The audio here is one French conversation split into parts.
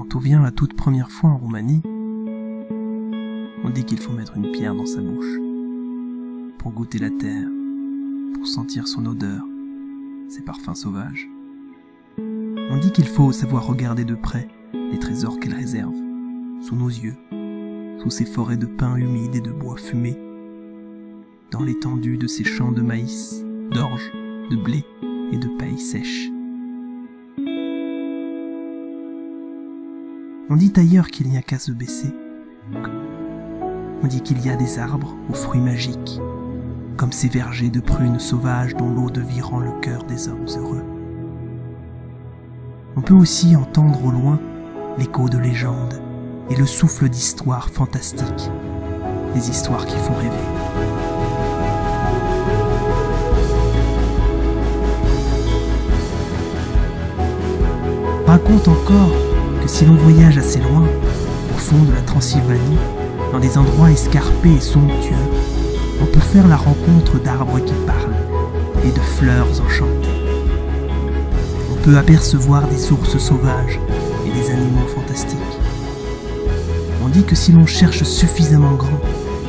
Quand on vient la toute première fois en Roumanie, on dit qu'il faut mettre une pierre dans sa bouche pour goûter la terre, pour sentir son odeur, ses parfums sauvages. On dit qu'il faut savoir regarder de près les trésors qu'elle réserve, sous nos yeux, sous ces forêts de pins humides et de bois fumés, dans l'étendue de ces champs de maïs, d'orge, de blé et de paille sèche. On dit ailleurs qu'il n'y a qu'à se baisser. On dit qu'il y a des arbres aux fruits magiques, comme ces vergers de prunes sauvages dont l'eau de vie rend le cœur des hommes heureux. On peut aussi entendre au loin l'écho de légendes et le souffle d'histoires fantastiques, des histoires qui font rêver. On raconte encore que si l'on voyage assez loin, au fond de la Transylvanie, dans des endroits escarpés et somptueux, on peut faire la rencontre d'arbres qui parlent et de fleurs enchantées. On peut apercevoir des ours sauvages et des animaux fantastiques. On dit que si l'on cherche suffisamment grand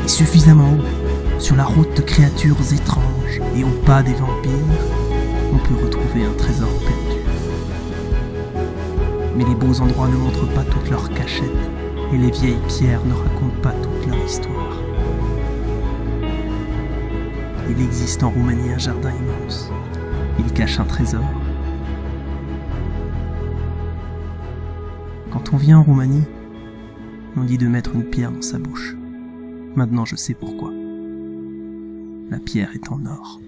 et suffisamment haut sur la route de créatures étranges et au pas des vampires, on peut retrouver un trésor perdu. Mais les beaux endroits ne montrent pas toutes leurs cachettes et les vieilles pierres ne racontent pas toute leur histoire. Il existe en Roumanie un jardin immense. Il cache un trésor. Quand on vient en Roumanie, on dit de mettre une pierre dans sa bouche. Maintenant je sais pourquoi. La pierre est en or.